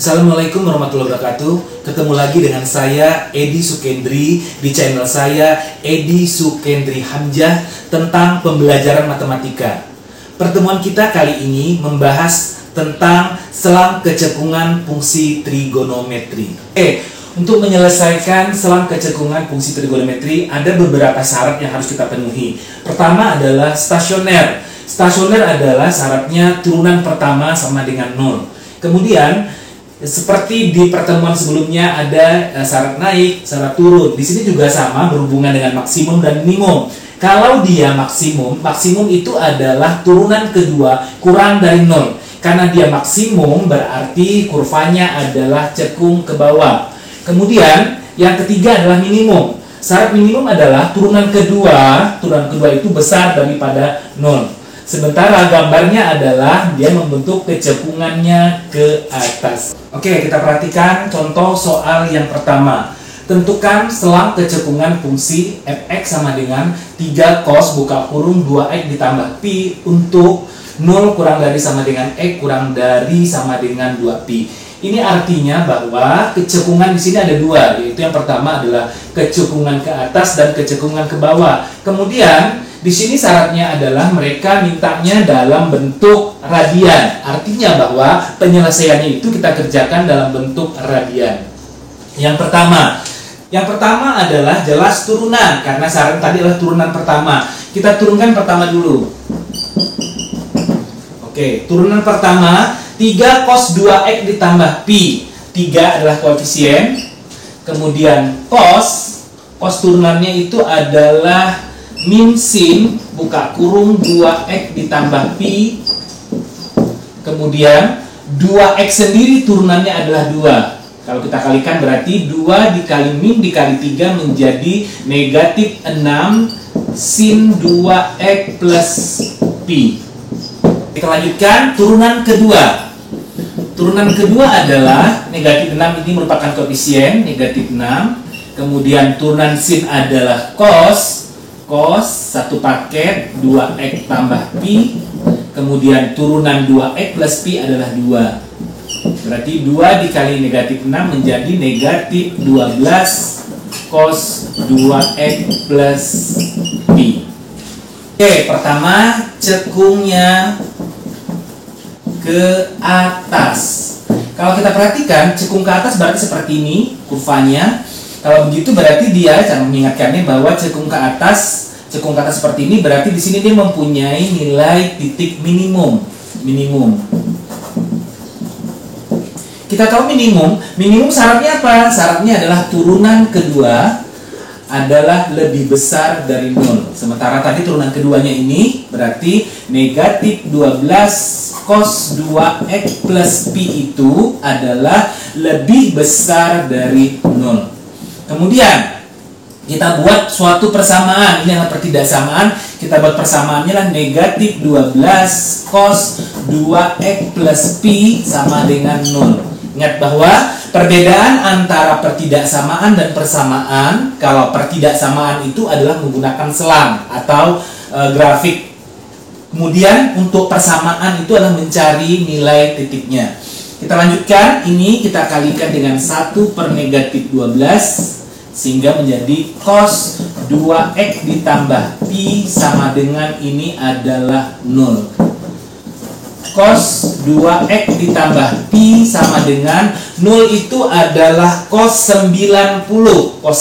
Assalamualaikum warahmatullahi wabarakatuh. Ketemu lagi dengan saya Edi Sukendri di channel saya Edi Sukendri Hamzah tentang pembelajaran matematika. Pertemuan kita kali ini membahas tentang selang kecekungan fungsi trigonometri. Untuk menyelesaikan selang kecekungan fungsi trigonometri ada beberapa syarat yang harus kita penuhi. Pertama adalah stasioner. Stasioner adalah syaratnya turunan pertama sama dengan 0. Kemudian seperti di pertemuan sebelumnya ada syarat naik, syarat turun. Di sini juga sama, berhubungan dengan maksimum dan minimum. Kalau dia maksimum itu adalah turunan kedua kurang dari 0. Karena dia maksimum berarti kurvanya adalah cekung ke bawah. Kemudian yang ketiga adalah minimum. Syarat minimum adalah turunan kedua itu besar daripada 0. Sementara gambarnya adalah dia membentuk kecekungannya ke atas. Oke, kita perhatikan contoh soal yang pertama. Tentukan selang kecekungan fungsi fx sama dengan 3 cos buka kurung 2x ditambah pi untuk 0 kurang dari sama dengan x kurang dari sama dengan 2pi. Ini artinya bahwa kecekungan di sini ada dua, yaitu yang pertama adalah kecekungan ke atas dan kecekungan ke bawah. Kemudian di sini syaratnya adalah mereka mintanya dalam bentuk radian. Artinya bahwa penyelesaiannya itu kita kerjakan dalam bentuk radian. Yang pertama adalah jelas turunan, karena syarat tadi adalah turunan pertama. Kita turunkan pertama dulu. Oke, turunan pertama 3 cos 2x ditambah pi. 3 adalah koefisien. Kemudian cos turunannya itu adalah min sin buka kurung 2x ditambah pi. Kemudian 2x sendiri turunannya adalah 2. Kalau kita kalikan berarti 2 dikali min dikali 3 menjadi negatif 6 sin 2x plus pi. Kita lanjutkan turunan kedua. Turunan kedua adalah negatif 6, ini merupakan koefisien negatif 6. Kemudian turunan sin adalah cos satu paket 2x tambah pi. Kemudian turunan 2x plus pi adalah 2. Berarti 2 dikali negatif 6 menjadi negatif 12 cos 2x plus pi. Oke, pertama cekungnya ke atas. Kalau kita perhatikan cekung ke atas berarti seperti ini kurvanya. Kalau begitu berarti dia, cara mengingatkannya bahwa cekung ke atas seperti ini berarti di sini dia mempunyai nilai titik minimum. Kita tahu minimum syaratnya apa? Syaratnya adalah turunan kedua adalah lebih besar dari 0. Sementara tadi turunan keduanya ini berarti negatif 12 cos 2x plus pi itu adalah lebih besar dari 0. Kemudian kita buat suatu persamaan. Ini adalah pertidaksamaan. Kita buat persamaannya lah negatif 12 cos 2x plus pi sama dengan 0. Ingat bahwa perbedaan antara pertidaksamaan dan persamaan, kalau pertidaksamaan itu adalah menggunakan selang atau grafik. Kemudian untuk persamaan itu adalah mencari nilai titiknya. Kita lanjutkan, ini kita kalikan dengan 1 per negatif 12 sehingga menjadi cos 2x ditambah pi sama dengan ini adalah 0. Cos 2x ditambah pi sama dengan 0 itu adalah cos 90. Cos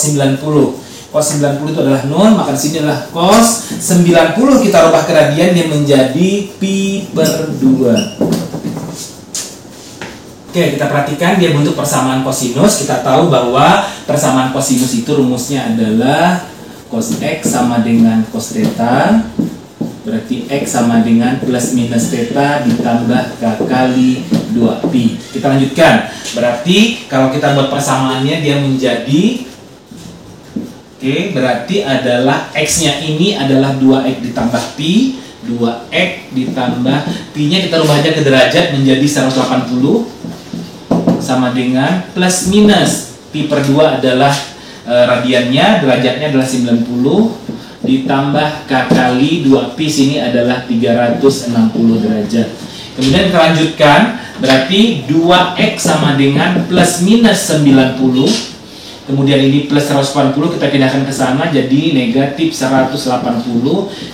90 itu adalah 0, maka di sini adalah cos 90 kita rubah ke radian dia menjadi pi per 2. Oke, kita perhatikan dia bentuk persamaan kosinus. Kita tahu bahwa persamaan kosinus itu rumusnya adalah cos x sama dengan cos theta. Berarti x sama dengan plus minus theta ditambah k kali 2pi. Kita lanjutkan. Berarti kalau kita buat persamaannya dia menjadi berarti adalah x-nya ini adalah 2x ditambah pi. 2x ditambah pi-nya kita rubah aja ke derajat menjadi 180 sama dengan plus minus pi per 2 adalah radiannya, derajatnya adalah 90 ditambah k kali 2pi sini adalah 360 derajat. Kemudian kita lanjutkan, berarti 2X sama dengan plus minus 90. Kemudian ini plus 180 kita pindahkan ke sana jadi negatif 180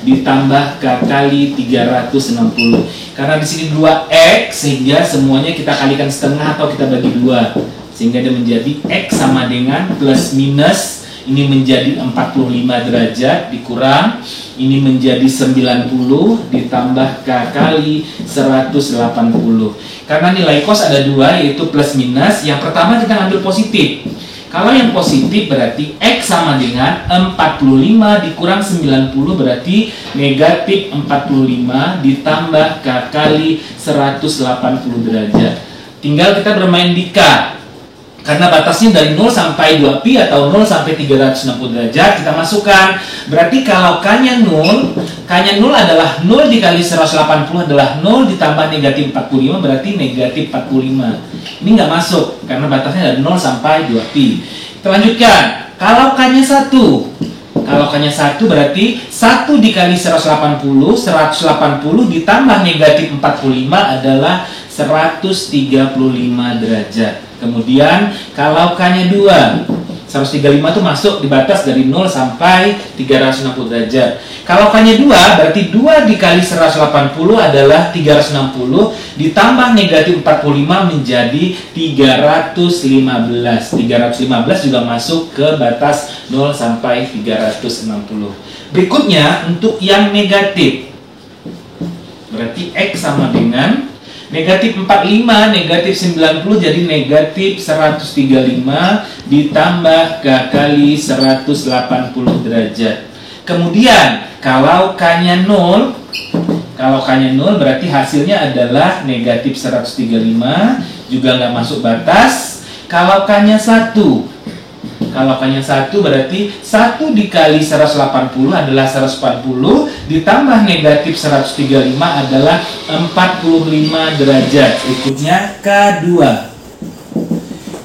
ditambah K kali 360. Karena di sini 2X sehingga semuanya kita kalikan setengah atau kita bagi 2. Sehingga dia menjadi X sama dengan plus minus ini menjadi 45 derajat dikurang ini menjadi 90 ditambah K kali 180. Karena nilai cos ada dua yaitu plus minus. Yang pertama kita ambil positif. Kalau yang positif berarti X sama dengan 45 dikurang 90 berarti negatif 45 ditambah K kali 180 derajat. Tinggal kita bermain di K. Karena batasnya dari 0 sampai 2pi atau 0 sampai 360 derajat kita masukkan. Berarti kalau K-nya 0, K-nya 0 adalah 0 dikali 180 adalah 0 ditambah negatif 45 berarti negatif 45. Ini nggak masuk karena batasnya dari 0 sampai 2pi. Kita lanjutkan. Kalau K-nya 1, kalau K-nya 1 berarti 1 dikali 180 ditambah negatif 45 adalah 135 derajat. Kemudian kalau K-nya 2, 135 itu masuk di batas dari 0 sampai 360 derajat. Kalau K-nya 2 berarti 2 dikali 180 adalah 360 ditambah negatif 45 menjadi 315. 315 juga masuk ke batas 0 sampai 360. Berikutnya untuk yang negatif. Berarti X sama dengan negatif 45, negatif 90 jadi negatif 135 ditambah K kali 180 derajat. Kemudian kalau K-nya 0, kalau K-nya 0 berarti hasilnya adalah negatif 135 juga nggak masuk batas. Kalau K-nya 1, kalau K-nya 1 berarti 1 dikali 180 adalah 140 ditambah negatif 135 adalah 45 derajat. Berikutnya K2.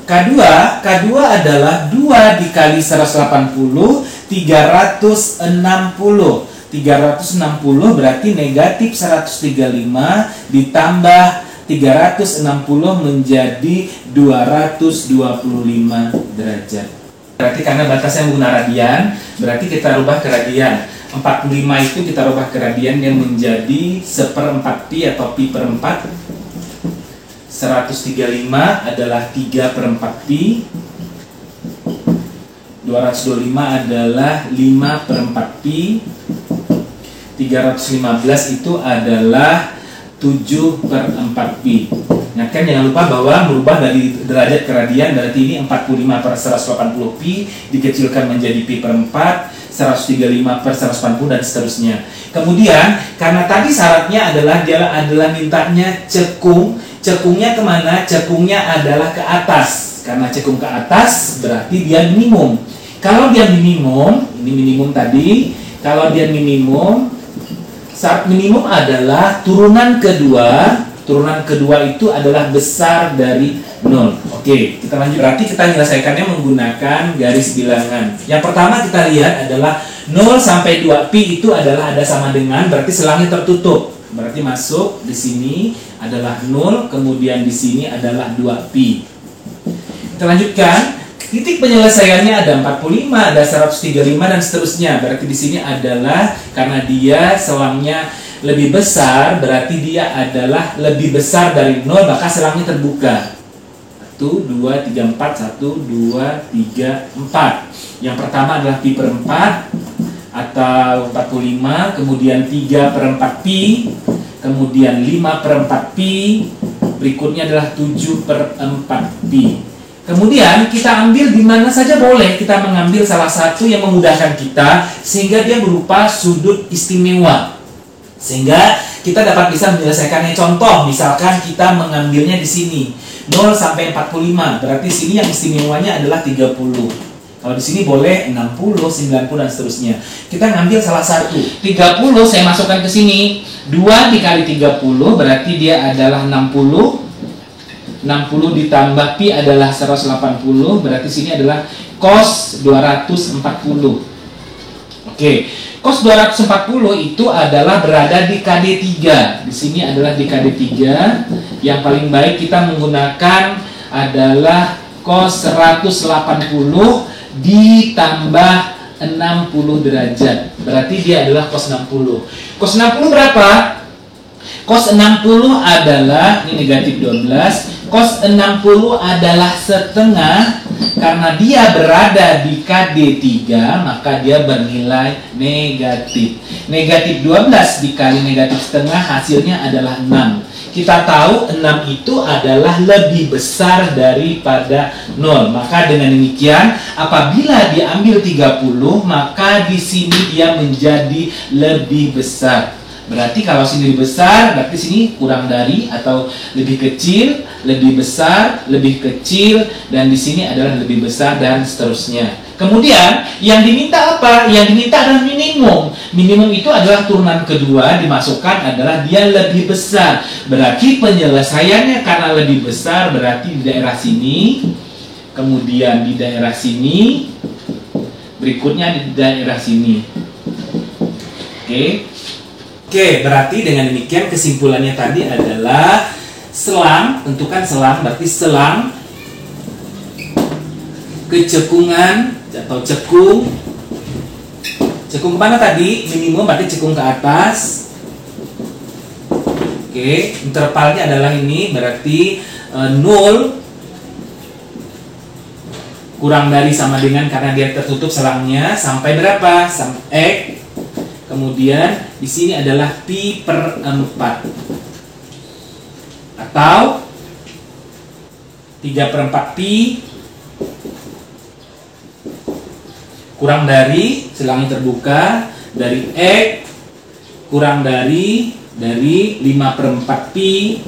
K2 adalah 2 dikali 180 360. 360 berarti negatif 135 ditambah 360 menjadi 225 derajat. Berarti karena batasnya menggunakan radian, berarti kita rubah ke radian. 45 itu kita rubah ke radian yang menjadi 1/4 pi atau pi per 4. 135 adalah 3/4 pi. 225 adalah 5/4 pi. 315 itu adalah 7/4 pi. Ingatkan jangan lupa bahwa merubah dari derajat ke radian berarti ini 45/180 pi dikecilkan menjadi pi per 4, 135/180 dan seterusnya. Kemudian karena tadi syaratnya adalah dia adalah mintanya cekung. Cekungnya kemana? Cekungnya adalah ke atas. Karena cekung ke atas berarti dia minimum. Kalau dia minimum, ini minimum tadi. Kalau dia minimum, syarat minimum adalah turunan kedua. Turunan kedua itu adalah besar dari 0. Oke, kita lanjut. Berarti kita menyelesaikannya menggunakan garis bilangan. Yang pertama kita lihat adalah 0 sampai 2pi itu adalah ada sama dengan, berarti selangnya tertutup. Berarti masuk di sini adalah 0, kemudian di sini adalah 2pi. Kita lanjutkan. Titik penyelesaiannya ada 45, ada 135 dan seterusnya. Berarti di sini adalah karena dia selangnya lebih besar, berarti dia adalah lebih besar dari 0, maka selangnya terbuka. 1, 2, 3, 4, 1, 2, 3, 4. Yang pertama adalah pi per 4 atau 45, kemudian 3/4 pi, kemudian 5/4 pi, berikutnya adalah 7/4 pi. Kemudian kita ambil di mana saja boleh, kita mengambil salah satu yang memudahkan kita sehingga dia berupa sudut istimewa. Sehingga kita dapat bisa menyelesaikannya. Contoh, misalkan kita mengambilnya di sini 0 sampai 45, berarti sini yang istimewanya adalah 30. Kalau di sini boleh 60, 90 dan seterusnya. Kita ngambil salah satu. 30 saya masukkan ke sini. 2 dikali 30 berarti dia adalah 60. 60 ditambah pi adalah 180, berarti sini adalah cos 240. Oke, cos 240 itu adalah berada di KD3. Di sini adalah di KD3. Yang paling baik kita menggunakan adalah cos 180 ditambah 60 derajat. Berarti dia adalah cos 60. Cos 60 berapa? Cos 60 adalah, ini negatif 12. Cos 60 adalah setengah. Karena dia berada di KD3, maka dia bernilai negatif. Negatif 12 dikali negatif setengah hasilnya adalah 6. Kita tahu 6 itu adalah lebih besar daripada 0. Maka dengan demikian, apabila diambil 30, maka di sini dia menjadi lebih besar. Berarti kalau sini lebih besar, berarti sini kurang dari atau lebih kecil, lebih besar, lebih kecil, dan di sini adalah lebih besar dan seterusnya. Kemudian yang diminta apa? Yang diminta adalah minimum. Minimum itu adalah turunan kedua dimasukkan adalah dia lebih besar. Berarti penyelesaiannya karena lebih besar berarti di daerah sini, kemudian di daerah sini, berikutnya di daerah sini. Oke. Oke, berarti dengan demikian kesimpulannya tadi adalah selang, tentukan selang, berarti selang kecekungan atau cekung. Cekung kemana tadi? Minimum berarti cekung ke atas. Oke, intervalnya adalah ini, berarti 0 kurang dari sama dengan karena dia tertutup selangnya sampai berapa? Sampai X. Kemudian di sini adalah pi per 4 atau 3 per 4 pi kurang dari selangnya terbuka dari X kurang dari 5 per 4 pi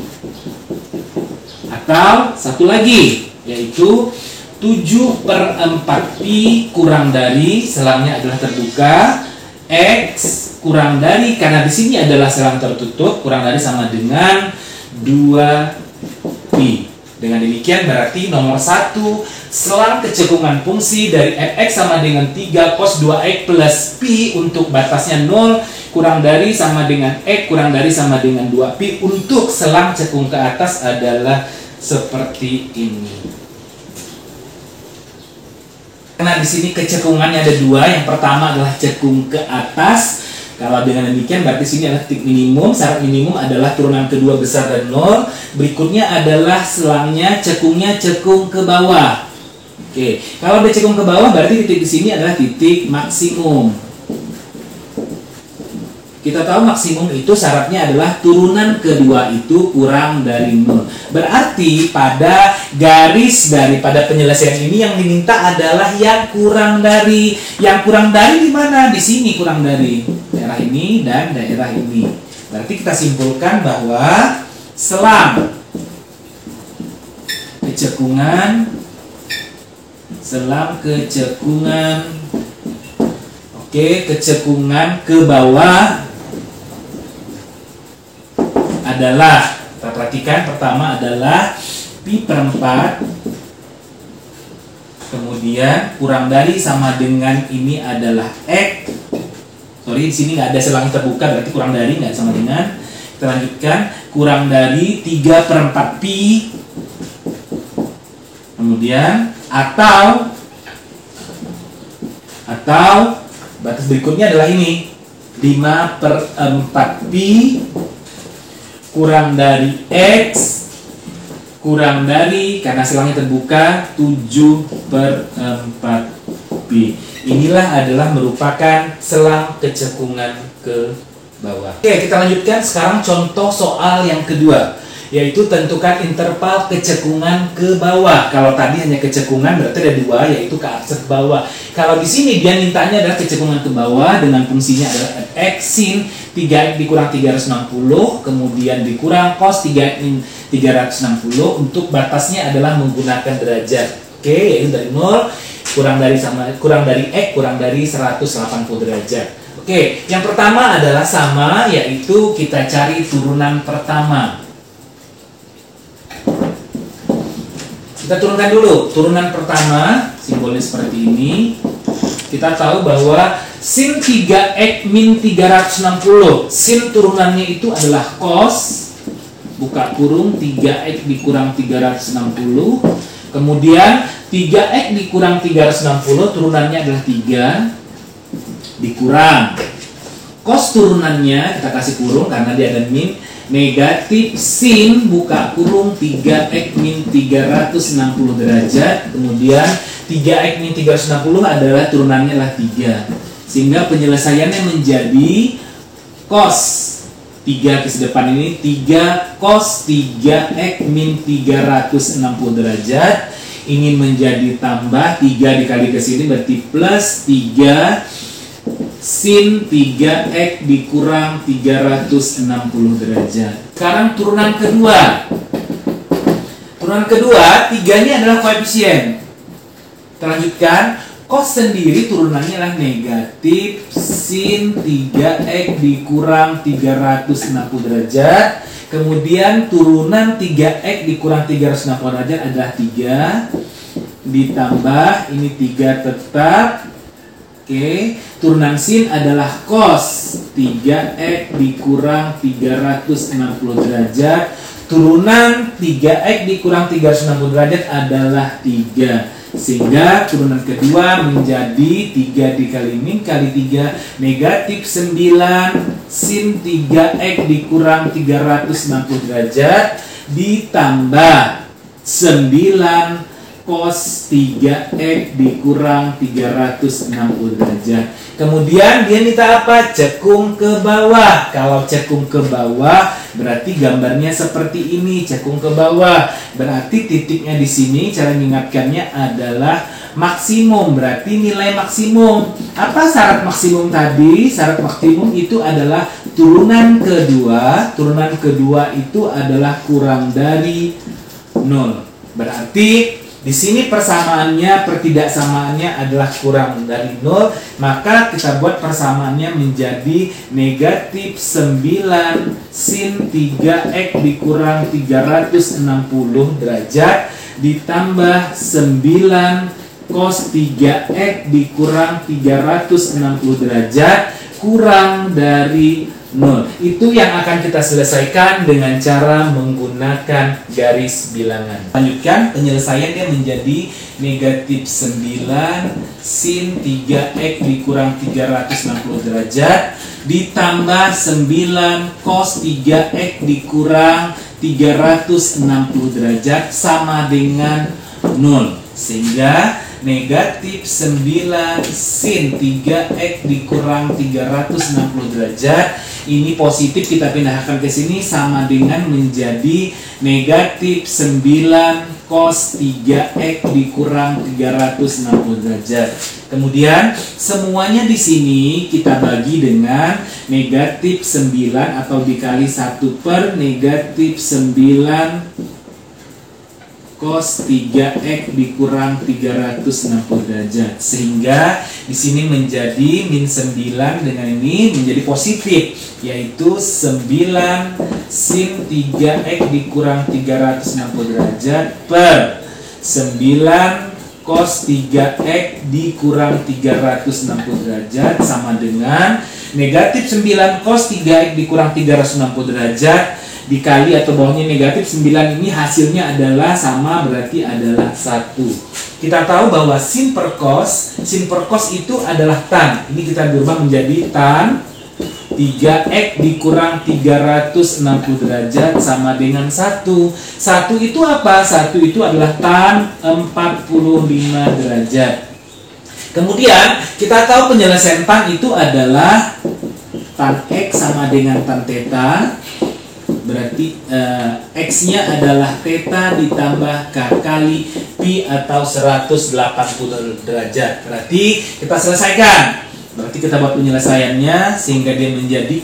atau satu lagi yaitu 7 per 4 pi kurang dari selangnya adalah terbuka X kurang dari, karena di sini adalah selang tertutup, kurang dari sama dengan 2 pi. Dengan demikian berarti nomor 1, selang kecekungan fungsi dari fx sama dengan 3 cos 2x plus pi untuk batasnya 0 kurang dari sama dengan x kurang dari sama dengan 2 pi untuk selang cekung ke atas adalah seperti ini. Karena di sini kecekungannya ada 2, yang pertama adalah cekung ke atas. Kalau dengan demikian berarti sini adalah titik minimum. Syarat minimum adalah turunan kedua besar dan 0. Berikutnya adalah selangnya cekungnya cekung ke bawah. Oke, kalau ada cekung ke bawah berarti titik di sini adalah titik maksimum. Kita tahu maksimum itu syaratnya adalah turunan kedua itu kurang dari 0. Berarti pada garis daripada penyelesaian ini yang diminta adalah yang kurang dari. Yang kurang dari di mana? Di sini kurang dari. Daerah ini dan daerah ini. Berarti kita simpulkan bahwa selang kecekungan kecekungan ke bawah adalah, kita perhatikan pertama adalah pi per 4, kemudian kurang dari sama dengan ini adalah x. Sorry, di sini nggak ada selang terbuka, berarti kurang dari nggak sama dengan. Kita lanjutkan, kurang dari 3 per 4 pi, kemudian atau batas berikutnya adalah ini 5 per 4 pi kurang dari X kurang dari, karena selangnya terbuka, 7 per 4 pi. Inilah adalah merupakan selang kecekungan ke bawah. Oke, kita lanjutkan sekarang contoh soal yang kedua, yaitu tentukan interval kecekungan ke bawah. Kalau tadi hanya kecekungan berarti ada 2, yaitu ke atas ke bawah. Kalau di sini dia mintanya adalah kecekungan ke bawah dengan fungsinya adalah fx sin 3x dikurang 360, kemudian dikurang cos 3x min 360, untuk batasnya adalah menggunakan derajat. Oke, yaitu dari 0 kurang dari x kurang dari 180 derajat. Oke, yang pertama adalah sama, yaitu kita cari turunan pertama. Kita turunkan dulu turunan pertama, simbolnya seperti ini. Kita tahu bahwa sin 3x min 360. Sin turunannya itu adalah cos, buka kurung, 3x dikurang 360. Kemudian 3x dikurang 360 turunannya adalah 3 dikurang cos turunannya, kita kasih kurung karena dia ada min, negatif sin buka kurung 3x min 360 derajat. Kemudian 3x min 360 adalah turunannya adalah 3. Sehingga penyelesaiannya menjadi cos 3 ke depan ini 3 cos 3x min 360 derajat. Ini menjadi tambah 3 dikali ke sini berarti plus 3 sin 3x dikurang 360 derajat. Sekarang turunan kedua. Turunan kedua, 3-nya adalah koefisien. Kita lanjutkan. Cos sendiri turunannya adalah negatif sin 3x dikurang 360 derajat. Kemudian turunan 3x dikurang 360 derajat adalah 3. Ditambah, ini 3 tetap. Oke, turunan sin adalah cos 3x dikurang 360 derajat. Turunan 3x dikurang 360 derajat adalah 3. Sehingga turunan kedua menjadi 3 dikali min kali 3 negatif 9 sin 3x dikurang 360 derajat ditambah 9 cos 3x dikurang 360 derajat. Kemudian dia minta apa? Cekung ke bawah. Kalau cekung ke bawah berarti gambarnya seperti ini, cekung ke bawah. Berarti titiknya di sini cara mengingatkannya adalah maksimum, berarti nilai maksimum. Apa syarat maksimum tadi? Syarat maksimum itu adalah turunan kedua. Turunan kedua itu adalah kurang dari 0. Berarti di sini persamaannya, pertidaksamaannya adalah kurang dari 0, maka kita buat persamaannya menjadi negatif 9 sin 3x dikurang 360 derajat ditambah 9 cos 3x dikurang 360 derajat kurang dari 0. Itu yang akan kita selesaikan dengan cara menggunakan garis bilangan. Lanjutkan, penyelesaiannya menjadi negatif 9 sin 3x dikurang 360 derajat ditambah 9 cos 3x dikurang 360 derajat sama dengan 0. Sehingga negatif 9 sin 3x dikurang 360 derajat ini positif, kita pindahkan ke sini sama dengan menjadi negatif 9 cos 3x dikurang 360 derajat. Kemudian semuanya di sini kita bagi dengan negatif 9 atau dikali 1 per negatif 9 cos 3x dikurang 360 derajat. Sehingga di sini menjadi min 9 dengan ini menjadi positif, yaitu 9 sin 3x dikurang 360 derajat per 9 cos 3x dikurang 360 derajat sama dengan negatif 9 cos 3x dikurang 360 derajat dikali atau bawahnya negatif 9 ini hasilnya adalah sama, berarti adalah 1. Kita tahu bahwa sin per cos itu adalah tan. Ini kita berubah menjadi tan 3x dikurang 360 derajat sama dengan 1. 1 itu apa? 1 itu adalah tan 45 derajat. Kemudian kita tahu penyelesaian tan itu adalah tan x sama dengan tan theta. Berarti x-nya adalah theta ditambah k kali pi atau 180 derajat. Berarti kita selesaikan. Berarti kita buat penyelesaiannya sehingga dia menjadi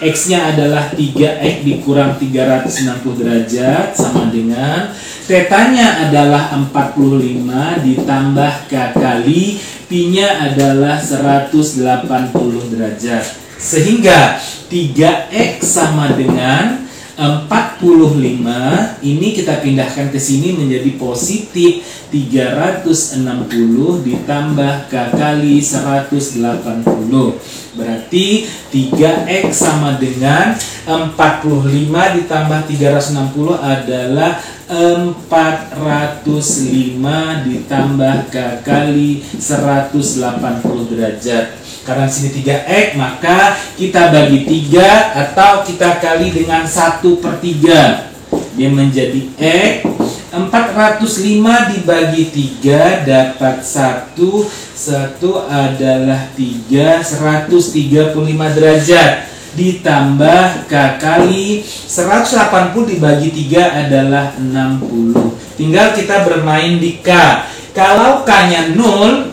x-nya adalah 3x dikurang 360 derajat sama dengan theta-nya adalah 45 ditambah k kali pi-nya adalah 180 derajat. Sehingga 3x sama dengan 45 ini kita pindahkan ke sini menjadi positif 360 ditambah K kali 180. Berarti 3X sama dengan 45 ditambah 360 adalah 405 ditambah K kali 180 derajat. Karena sini 3X, maka kita bagi 3 atau kita kali dengan 1/3. Dia menjadi X. 405 dibagi 3 dapat 1. 1 adalah 3, 135 derajat. Ditambah K kali 180 dibagi 3 adalah 60. Tinggal kita bermain di K. Kalau K-nya 0,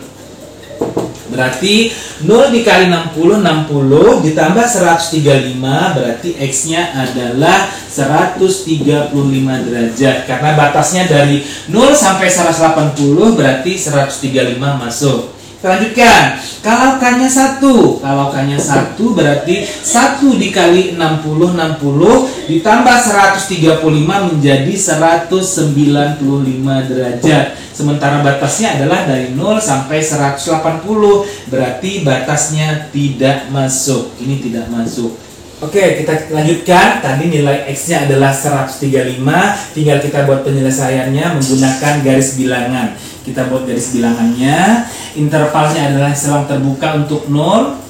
berarti 0 dikali 60, 60 ditambah 135, berarti X-nya adalah 135 derajat. Karena batasnya dari 0 sampai 180, berarti 135 masuk. Kita lanjutkan. Kalau K-nya 1, kalau K-nya 1 berarti 1 dikali 60, 60 ditambah 135 menjadi 195 derajat. Sementara batasnya adalah dari 0 sampai 180, berarti batasnya tidak masuk. Ini tidak masuk. Oke, kita lanjutkan. Tadi nilai X-nya adalah 135, tinggal kita buat penyelesaiannya menggunakan garis bilangan. Kita buat garis bilangannya. Intervalnya adalah selang terbuka untuk 0,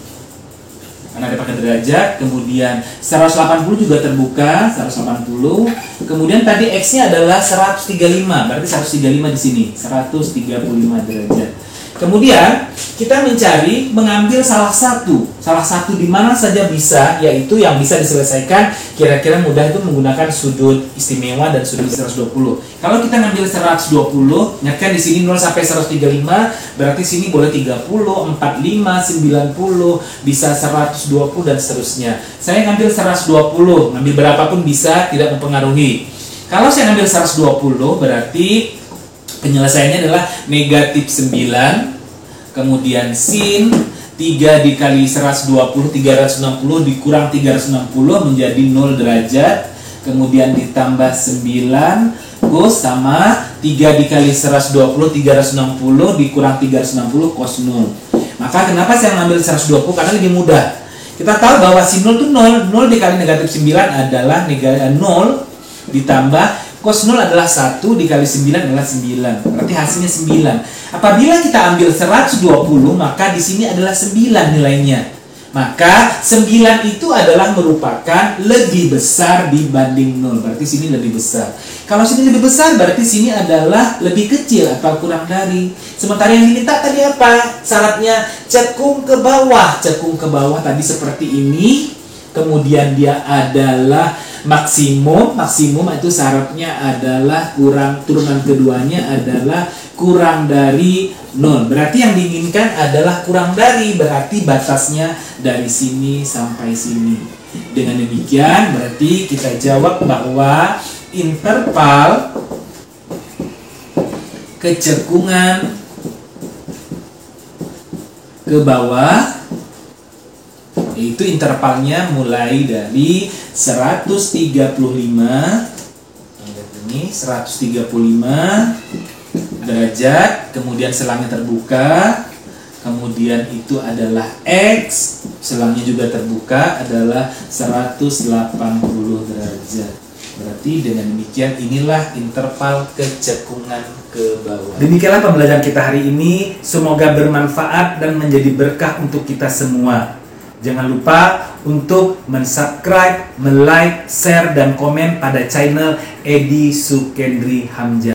karena ada pakai derajat. Kemudian 180 juga terbuka, 180. Kemudian tadi X-nya adalah 135, berarti 135 di sini, 135 derajat. Kemudian kita mengambil salah satu di mana saja bisa, yaitu yang bisa diselesaikan kira-kira mudah itu menggunakan sudut istimewa dan sudut 120. Kalau kita ngambil 120, ingatkan di sini 0 sampai 135, berarti sini boleh 30, 45, 90, bisa 120 dan seterusnya. Saya ngambil 120, ngambil berapapun bisa, tidak mempengaruhi. Kalau saya ngambil 120, berarti penyelesaiannya adalah negatif 9, kemudian sin 3 dikali 120, 360 dikurang 360 menjadi 0 derajat, kemudian ditambah 9 cos sama 3 dikali 120, 360 dikurang 360 cos 0. Maka kenapa saya mengambil 120? Karena lebih mudah. Kita tahu bahwa sin 0 itu 0, 0 dikali negatif 9 adalah 0 ditambah cos 0 adalah 1 dikali 9 adalah 9. Berarti hasilnya 9. Apabila kita ambil 120, maka di sini adalah 9 nilainya. Maka 9 itu adalah merupakan lebih besar dibanding 0. Berarti sini lebih besar. Kalau sini lebih besar, berarti sini adalah lebih kecil atau kurang dari. Sementara yang diminta tadi apa? Syaratnya cekung ke bawah. Cekung ke bawah tadi seperti ini. Kemudian dia adalah maksimum itu syaratnya adalah turunan keduanya adalah kurang dari 0. Berarti yang diinginkan adalah kurang dari, berarti batasnya dari sini sampai sini. Dengan demikian berarti kita jawab bahwa interval kecekungan ke bawah itu intervalnya mulai dari 135 derajat, kemudian selangnya terbuka, kemudian itu adalah X, selangnya juga terbuka adalah 180 derajat. Berarti dengan demikian inilah interval kecekungan ke bawah. Demikianlah pembelajaran kita hari ini, semoga bermanfaat dan menjadi berkah untuk kita semua. Jangan lupa untuk mensubscribe, like, share, dan komen pada channel Edi Sukendri Hamzah.